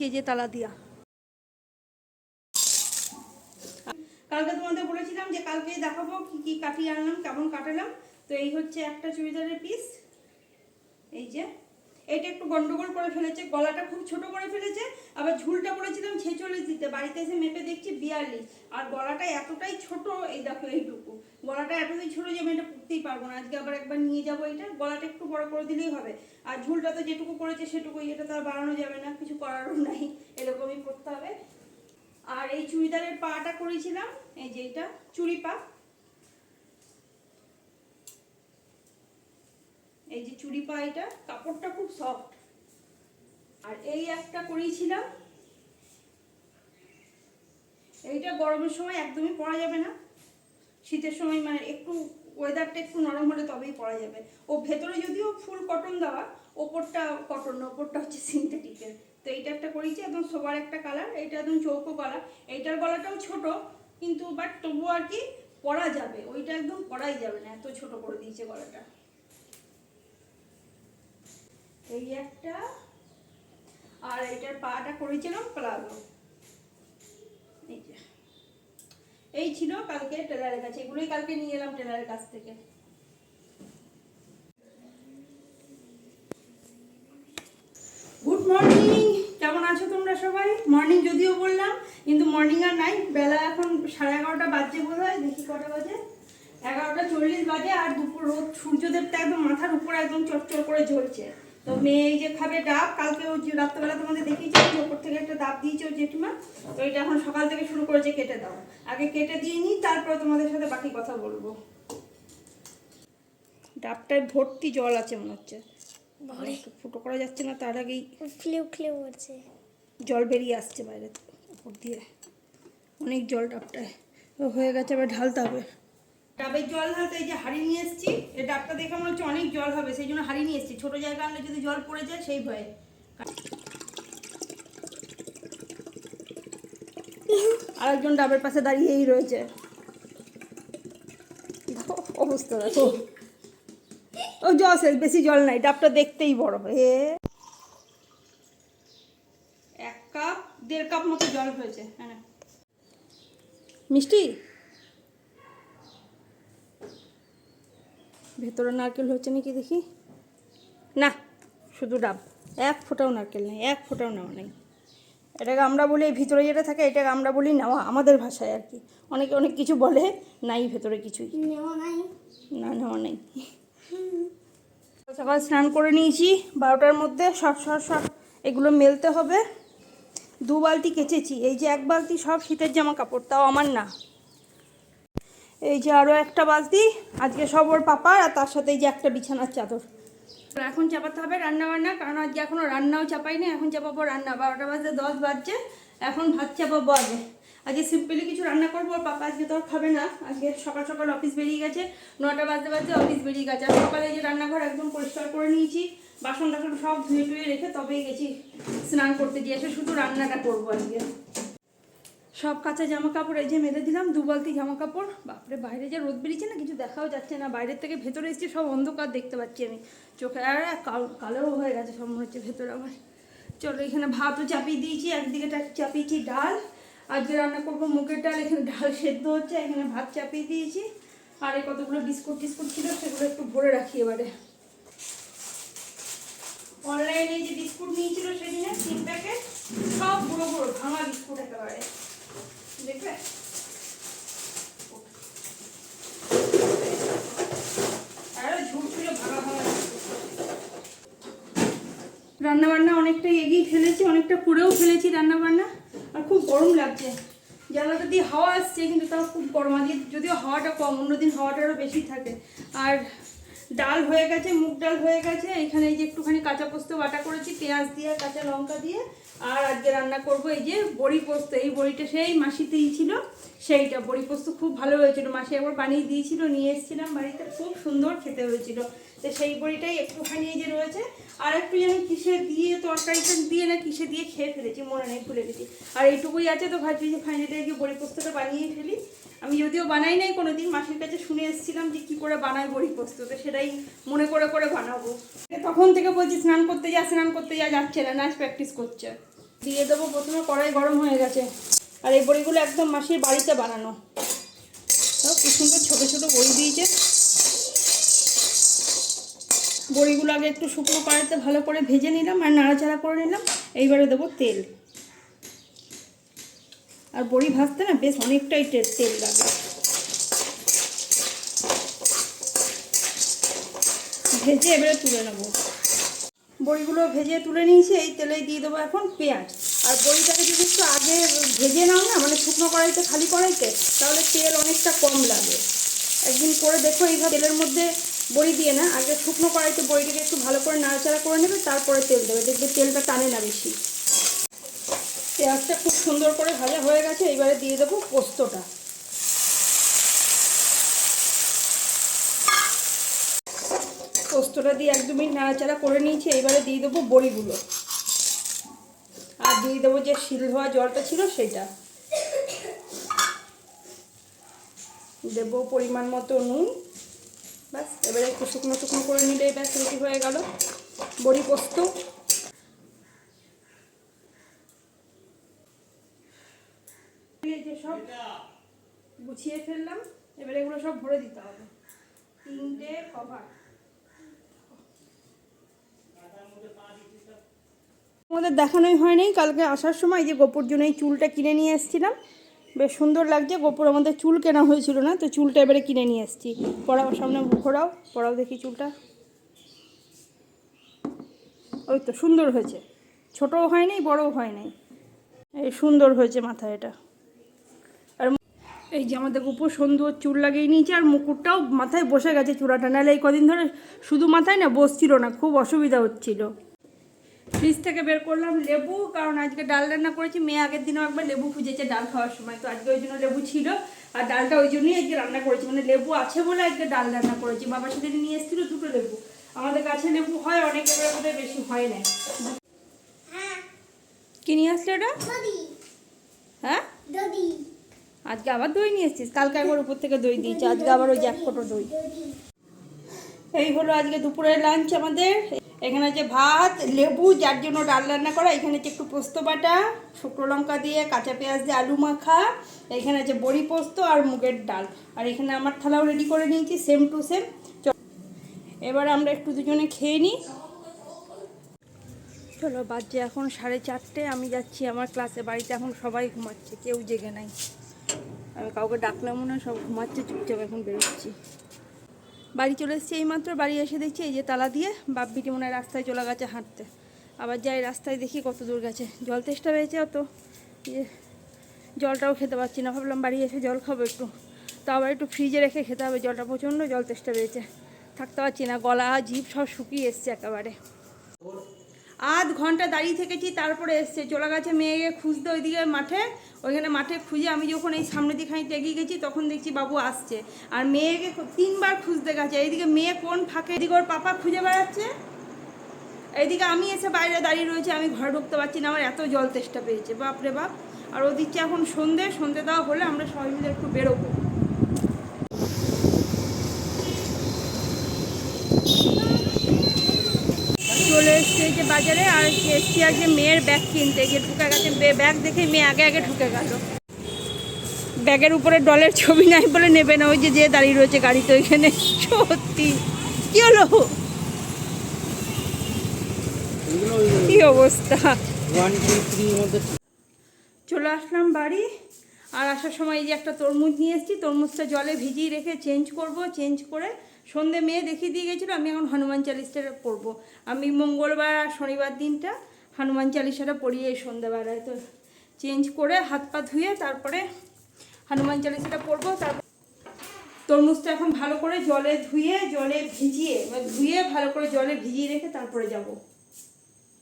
কেজে তালা দিয়া। কালকে তোমাদের বলেছিলাম যে কালকে দেখাবো কি কি কাটিয়ে আনলাম, কেমন কাটালাম। তো এই হচ্ছে একটা চুড়িদারের পিস। এই যে এটা একটু গন্ডগোল করে ফেলেছে, গলাটা খুব ছোট করে ফেলেছে। আবার ঝুলটা বলেছিলাম 46 দিতে, বাড়িতে এসে মেপে দেখছি 42। আর গলাটা এতটাই ছোট, এই দেখো এইটুকু গলাটা এতটাই ছোট যে আমি এটা পরতেই পারবো না। আজকে আবার একবার নিয়ে যাবো, এটা গলাটা একটু বড় করে দিলেই হবে। আর ঝুলটা তো যেটুকু করেছে সেটুকুই, এটা তো আর বাড়ানো যাবে না, কিছু করারও নাই, এরকমই করতে হবে। আর এই চুড়িদারের পাটা করেছিলাম, এই যে এটা চুড়ি পা, এই যে চুড়ি পা, এটা কাপড়টা খুব সফট। আর এই একটা করিয়েছিলাম, এইটা গরমের সময় একদমই পরা যাবে না, শীতের সময় মানে একটু ওয়েদারটা একটু নরম হলে তবেই পরা যাবে। ও ভেতরে যদিও ফুল কটন দেওয়া, ওপরটা কটন না, ওপরটা হচ্ছে সিনথেটিকের। তো এইটা একটা করেছি, একদম সোবার একটা কালার, এইটা একদম চৌকো গলা। এইটার গলাটাও ছোট, কিন্তু বাট তবু আর কি পরা যাবে, ওইটা একদম পরাই যাবে না, এত ছোট করে দিয়েছে গলাটা। এই একটা, আর এইটার পাটা করেছিলাম প্লাজো। এই যে এই ছিল কালকে টেলারের কাছে, এগুলোই কালকে নিয়ে এলাম টেলারের কাছ থেকে। গুড মর্নিং, কেমন আছো তোমরা সবাই? মর্নিং যদিও বললাম, কিন্তু মর্নিং আর নাই, বেলা এখন 11:30 বাজছে বোধ হয়, দেখি কটা বাজে, 11:40 বাজে। আর দুপুর রোদ, সূর্যদেবটা একদম মাথার উপরে একদম চটচট করে জ্বলছে। তো মেয়ে এই যে খাবে ডাব, কালকে ও রাত্রেবেলা তোমাদের দেখিয়েছি ওপর থেকে একটা ডাব দিয়েছে ও জেঠিমা। তো এটা এখন সকাল থেকে শুরু করেছে কেটে দাও, আগে কেটে দিয়ে নিই, তারপরে তোমাদের সাথে বাকি কথা বলবো। ডাবটায় ভর্তি জল আছে মনে হচ্ছে, ফুটো করা যাচ্ছে না, তার আগেই উঠলে উঠলে পড়ছে, জল বেরিয়ে আসছে বাইরে উপর দিয়ে, অনেক জল ডাবটায়। তো হয়ে গেছে, এবার ঢালতে হবে। ডাবের জল ঢালতে এই যে হাঁড়ি নিয়ে এসেছি, এই ডাবটা দেখে মনে হচ্ছে অনেক জল হবে, সেই জন্য হাঁড়ি নিয়ে এসেছি। ছোটো জায়গা আনলে যদি জল পড়ে যায় সেই ভয়ে। আরেকজন ডাবের পাশে দাঁড়িয়েই রয়েছে, অবস্থা দেখো। ও জল শেষ, বেশি জল নাই, ডাবটা দেখতেই বড়। 1 কাপ 1.5 কাপ মতো জল হয়েছে। হ্যাঁ মিষ্টি, ভেতরে নারকেল হচ্ছে নাকি দেখি, না শুধু ডাব, 1 ফোঁটাও নারকেল নেই, 1 ফোঁটাও নেওয়া নেই। এটাকে আমরা বলি, ভিতরে যেটা থাকে এটাকে আমরা বলি নেওয়া, আমাদের ভাষায় আর কি। অনেকে অনেক কিছু বলে, নাই ভেতরে কিছুই, নেওয়া নাই, না নেওয়া নেই। সকাল স্নান করে নিয়েছি 12টার মধ্যে, সব এগুলো মেলতে হবে। 2 বালতি কেচেছি, এই যে 1 বালতি সব শীতের জামা কাপড়, তাও আমার না। এই যে আরও একটা বালতি, আজকে সব ওর পাপার, আর তার সাথে এই যে একটা বিছানার চাদর। এখন চাপাতে হবে রান্না বান্না, কারণ আজকে এখনও রান্নাও চাপাইনি, এখন চাপাবো রান্না। 12টা বাজে 10 বাজছে, এখন ভাত চাপাবো আগে। আজকে সিম্পলি কিছু রান্না করবো, আর পাপা আজকে তো আর খাবে না, আজকে সকাল সকাল অফিস বেরিয়ে গেছে, 9টা বাজতে বাজতে অফিস বেরিয়ে গেছে। আর সকালে যে রান্নাঘর একদম পরিষ্কার করে নিয়েছি, বাসন টাসন সব ধুয়ে টুয়ে রেখে তবেই গেছি স্নান করতে, গিয়ে এসে শুধু রান্নাটা করবো আজকে। সব কাঁচা জামা কাপড় এই যে মেলে দিলাম, 2 বালতি জামা কাপড়। বাপরে বাইরে যে রোদ বেরিয়েছে না, কিছু দেখাও যাচ্ছে না, বাইরের থেকে ভেতরে এসেছি সব অন্ধকার দেখতে পাচ্ছি আমি চোখে, আর কালো হয়ে গেছে সব মনে হচ্ছে ভেতরে আমার। চলো এখানে ভাতও চাপিয়ে দিয়েছি, একদিকে চাপিয়েছি ডাল, আজকে রান্না করবো মুগের ডাল, এখানে ডাল সেদ্ধ হচ্ছে, এখানে ভাত চাপিয়ে দিয়েছি। আর এই কতগুলো বিস্কুট টিস্কুট ছিল সেগুলো একটু ভরে রাখি এবারে। অনলাইনে যে বিস্কুট নিয়েছিল সেদিনে 3 প্যাকেট, সব বুড়ো বুড়ো ভাঙা বিস্কুট একেবারে, দেখবে। রান্নাবান্না অনেকটাই এগিয়ে ফেলেছি, অনেকটা করেও ফেলেছি রান্নাবান্না। আর খুব গরম লাগছে, জানলাটা দিয়ে হাওয়া আসছে কিন্তু তাও খুব গরম। আজকে যদিও হাওয়াটা কম, অন্যদিন হাওয়াটা আরও বেশি থাকে। আর ডাল হয়ে গেছে, মুগ ডাল হয়ে গেছে, এখানে এই যে একটুখানি কাঁচা পোস্ত বাটা করেছি পেঁয়াজ দিয়ে কাঁচা লঙ্কা দিয়ে। আর আজকে রান্না করব এই যে বড়ি পোস্ত, এই বড়িটা সেই মাসিতেই ছিল, সেইটা বড়ি পোস্ত খুব ভালো হয়েছিল, মাসি একবার বানিয়ে দিয়েছিল, নিয়ে এসেছিলাম বাড়িতে, খুব সুন্দর খেতে হয়েছিল। তো সেই বড়িটাই একটুখানি এই যে রয়েছে। আর একটু যেন কিসে দিয়ে, তরকারিটা দিয়ে না কিসে দিয়ে খেয়ে ফেলেছি, মনে নেই, ভুলে গেছি। আর এইটুকুই আছে, তো ভাবছি যে ফাইনালি গিয়ে বড়ি পোস্তটা বানিয়ে ফেলি। আমি যদিও বানাই নাই কোনোদিন, মাসির কাছে শুনে এসেছিলাম যে কী করে বানায় বড়ি পোস্ত, তো সেটাই মনে করে বানাবো। তখন থেকে বলছি স্নান করতে যা, স্নান করতে যা, যাচ্ছে না, নাচ প্র্যাকটিস করছে। দিয়ে দেবো। প্রথমে কড়াই গরম হয়ে গেছে, আর এই বড়িগুলো একদম মাসির বাড়িতে বানানো। কি সুন্দর ছোটো ছোটো বড়ি দিয়েছে। বড়িগুলো আগে একটু শুকনো কড়াইতে ভালো করে ভেজে নিলাম আর নাড়াচাড়া করে নিলাম। এইবারে দেবো তেল। আর বড়ি ভাজতে না বেশ অনেকটাই তেল লাগে। ভেজে এবারে তুলে নেবো। বড়িগুলো ভেজে তুলে নিয়েছি। এই তেলেই দিয়ে দেবো এখন পেঁয়াজ। আর বড়িটাকে যদি একটু আগে ভেজে নাও না, মানে শুকনো কড়াইতে, খালি কড়াইতে, তাহলে তেল অনেকটা কম লাগে। একদিন করে দেখো এইভাবে তেলের মধ্যে বড়ি দিয়ে না, আগে শুকনো কড়াইতে বড়িটাকে একটু ভালো করে নাড়াচাড়া করে নেবে, তারপরে তেল দেবে, দেখবে তেলটা টানে না বেশি। পেঁয়াজটা খুব সুন্দর করে ভাজা হয়ে গেছে। এইবারে দিয়ে দেবো পোস্তটা। পোস্তটা দিয়ে 1-2 মিনিট নাড়াচাড়া করে নিয়েছি। এইবারে দিয়ে দেবো বড়িগুলো, আর দিয়ে দেবো যে শিল ধোয়া জলটা ছিল সেটা। দেবো পরিমাণ মতো নুন। ব্যাস, এবারে একটু শুকনো শুকনো করে নিলেই ব্যাস রেডি হয়ে গেল বড়ি পোস্ত। যে সব গুছিয়ে ফেললাম, এবারে এগুলো সব ভরে দিতে হবে। 3টে কভার। আমাদের দেখানোই হয়নি কালকে আসার সময় যে গোপুর জন্য এই চুলটা কিনে নিয়ে এসেছিলাম। বেশ সুন্দর লাগছে। গোপুর আমাদের চুল কেনা হয়েছিল না, তো চুলটা এবারে কিনে নিয়ে এসেছি। পড়াও, সামনে ঘোরাও, পড়াও দেখি চুলটা। ওই তো সুন্দর হয়েছে, ছোটও হয়নি বড়ও হয়নি, এই সুন্দর হয়েছে মাথায় এটা। আর এই যে আমাদের গোপুর সুন্দর চুল লাগিয়ে নিয়েছে, আর মুকুটটাও মাথায় বসে গেছে চূড়াটা। নাহলে এই কদিন ধরে শুধু মাথায় না বসছিল না, খুব অসুবিধা হচ্ছিল। ফ্রিজ থেকে বের করলাম লেবু, কারণ আজকে ডাল রান্না করেছি। মেয়ে আগের দিনও একবার লেবু খুঁজেছে ডাল খাওয়ার সময়, তো আজকে ওই জন্য লেবু ছিল। আর ডালটা ওই জন্যই আজকে রান্না করেছি, মানে লেবু আছে বলে আজকে ডাল রান্না করেছি। বাবার সাথে নিয়ে এসেছিল 2টো লেবু। আমাদের কাছে লেবু হয় অনেক, এবার বোধহয় বেশি হয় না। কি নিয়ে আসলে ওটা? হ্যাঁ, আজকে আবার দই নিয়ে এসেছিস? কালকে একবার উপর থেকে দই দিয়েছে, আজকে আবার ওই জ্যাকফোটো দই। এই হলো আজকে দুপুরের লাঞ্চ আমাদের। এখানে আছে ভাত, লেবু, যার জন্য ডাল রান্না করা। এখানে আছে একটু পোস্ত বাটা, শুকনো লঙ্কা দিয়ে, কাঁচা পেঁয়াজ দিয়ে আলু মাখা। এখানে আছে বড়ি পোস্ত আর মুগের ডাল। আর এখানে আমার থালাও রেডি করে নিয়েছি, সেম টু সেম। এবার আমরা একটু দুজনে খেয়ে নিই। চলো, বাজছে এখন 4:30। আমি যাচ্ছি আমার ক্লাসে। বাড়িতে এখন সবাই ঘুমাচ্ছে, কেউ জেগে নাই। আমি কাউকে ডাকলাম না, সব ঘুমাচ্ছে চুপচাপ। এখন বেরোচ্ছি, বাড়ি চলে এসেছি এইমাত্র। বাড়ি এসে দেখছি এই যে তালা দিয়ে বাপ বিটি মনে হয় রাস্তায় চলে গেছে হাঁটতে। আবার যাই রাস্তায় দেখি কত দূর গেছে। জল তেষ্টা পেয়েছে অত, যে জলটাও খেতে পারছি না। ভাবলাম বাড়ি এসে জল খাবো একটু, তো আবার একটু ফ্রিজে রেখে খেতে হবে জলটা। প্রচণ্ড জল তেষ্টা পেয়েছে, থাকতে পারছি না। গলা জিভ সব শুকিয়ে এসছে একেবারে। আধ ঘন্টা দাঁড়িয়ে থেকেছি, তারপরে এসছে। চলে গেছে মেয়েকে খুঁজতে ওইদিকে মাঠে। ওইখানে মাঠে খুঁজে আমি যখন এই সামনের দিকে খানিকটা এগিয়ে গেছি, তখন দেখছি বাবু আসছে। আর মেয়েকে 3বার খুঁজতে গেছে। এইদিকে মেয়ে কোন ফাঁকে, এদিকে ওর পাপা খুঁজে বেড়াচ্ছে, এইদিকে আমি এসে বাইরে দাঁড়িয়ে রয়েছে। আমি ঘরে ঢুকতে পারছি না, আমার এত জল তেষ্টা পেয়েছে, বাপরে বাপ। আর ও দিচ্ছে এখন সন্ধে দেওয়া হলে আমরা সবাই মিলে একটু বেরোবো। চলে এসছে এই যে বাজারে। আর এসছি আজকে মেয়ের ব্যাগ কিনতে। যে ঢুকে গেছে, ব্যাগ দেখে মেয়ে আগে ঢুকে গেল। ব্যাগের উপরে ডলের ছবি নাই বলে নেবে না। ওই যে দাঁড়িয়ে রয়েছে গাড়িতে ওইখানে। সত্যি কি হলো, কি অবস্থা। চলে আসলাম বাড়ি। আর আসার সময় এই যে একটা তরমুজ নিয়ে এসেছি। তরমুজটা জলে ভিজিয়ে রেখে চেঞ্জ করব। চেঞ্জ করে সন্ধে মেয়ে দেখিয়ে দিয়ে গেছিলো। আমি এখন হনুমান চালিসাটা পড়বো। আমি মঙ্গলবার আর শনিবার দিনটা হনুমান চালিসাটা পড়িয়ে এই সন্ধ্যেবেলায়। তো চেঞ্জ করে হাত পা ধুয়ে তারপরে হনুমান চালিসাটা পড়বো। তারপর তরমুজটা এখন ভালো করে জলে ভালো করে জলে ভিজিয়ে রেখে তারপরে যাব।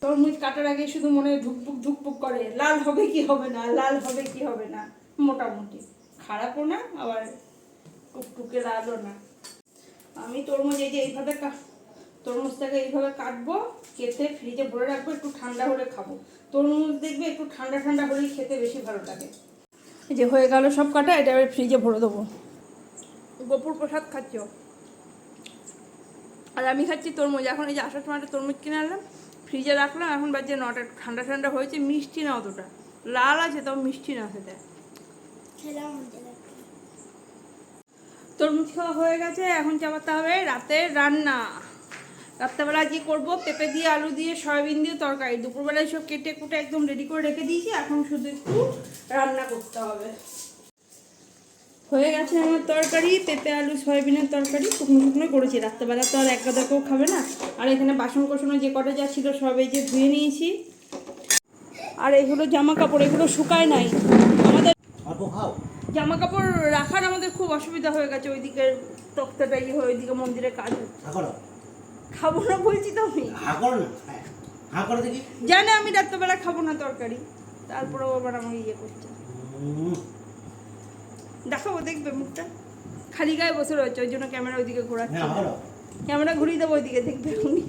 তরমুজ কাটার আগে শুধু মনে ধুকপুক করে, লাল হবে কি হবে না, লাল হবে কি হবে না। মোটামুটি খারাপও না, আবার টুকটুকে লালও না। আমি তরমুজ এই যে তরমুজটাকে এইভাবে কাটবো, কেটে ফ্রিজে ভরে রাখবো, একটু ঠান্ডা হলে খাবো। তরমুজ দেখবে একটু ঠান্ডা হলেই খেতে বেশি ভালো লাগে। এই যে হয়ে গেল সব কাটা, এটা এবার ফ্রিজে ভরে দেবো। গোপুর প্রসাদ খাচ্ছ, আর আমি খাচ্ছি তরমুজ। এখন এই যে আসার সময় একটা তরমুজ কিনে আনলাম, ফ্রিজে রাখলাম, এখন বাজে 9টা, ঠান্ডা ঠান্ডা হয়েছে, মিষ্টি না অতটা, লাল আছে তাও মিষ্টি না খেতে। তরমুজ খাওয়া হয়ে গেছে, এখন চাপাতে হবে রাতের রান্না। রাত্রেবেলা যে করবো পেঁপে দিয়ে, আলু দিয়ে, সয়াবিন দিয়ে তরকারি। দুপুরবেলায় সব কেটে কুটে একদম রেডি করে রেখে দিয়েছি, এখন শুধু একটু রান্না করতে হবে। হয়ে গেছে আমার তরকারি, পেঁপে আলু সয়াবিনের তরকারি, শুকনো শুকনো করেছি। রাত্রেবেলা তো আর এক গাদা কেউ খাবে না। আর এখানে বাসন কোসনো যে কটা যা ছিল সব এই যে ধুয়ে নিয়েছি। আর এগুলো জামা কাপড়, এগুলো শুকায় নাই। আমাদের জামা কাপড় রাখার আমাদের খুব অসুবিধা হয়ে গেছে। ওইদিকে তক্তাটা ইয়ে হয়ে, ওইদিকে মন্দিরে কাজ হচ্ছে। খাবো না বলছি তো আমি, জানে আমি রাত্রেবেলা খাবো না তরকারি, তারপরেও আবার আমাকে ইয়ে করছে। দেখাবো, দেখবে মুখটা খালি গায়ে বসে রয়েছে, ওই জন্য ক্যামেরা ওইদিকে ঘোরাচ্ছে। ক্যামেরা ঘুরিয়ে দেবো ওইদিকে, দেখবে উনি।